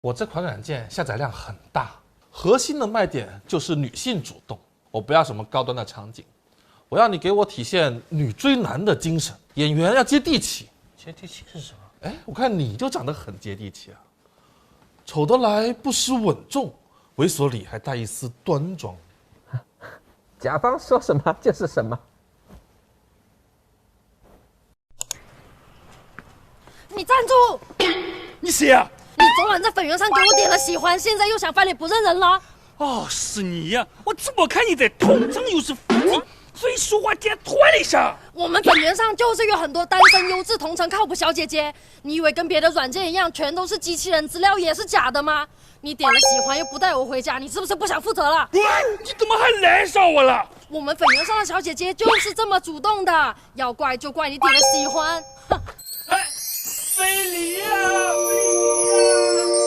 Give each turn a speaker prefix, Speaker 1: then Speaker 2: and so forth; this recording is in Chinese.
Speaker 1: 我这款软件下载量很大，核心的卖点就是女性主动。我不要什么高端的场景，我要你给我体现女追男的精神，演员要接地气。
Speaker 2: 接地气是什么？
Speaker 1: 哎，我看你就长得很接地气啊，丑得来不失稳重，猥琐里还带一丝端庄。
Speaker 3: 甲方说什么就是什么。
Speaker 4: 你站住！
Speaker 2: 你谁啊？
Speaker 4: 你昨晚在粉圆上给我点了喜欢，现在又想翻脸不认人了？
Speaker 2: 哦，是你呀！我只不过看你在同城又是附近，所以说话间拖了一下。
Speaker 4: 我们粉圆上就是有很多单身优质同城靠谱小姐姐，你以为跟别的软件一样全都是机器人资料也是假的吗？你点了喜欢又不带我回家，你是不是不想负责了？
Speaker 2: 喂，你怎么还来上我了？
Speaker 4: 我们粉圆上的小姐姐就是这么主动的，要怪就怪你点了喜欢。
Speaker 2: 哎，非礼啊！非礼啊！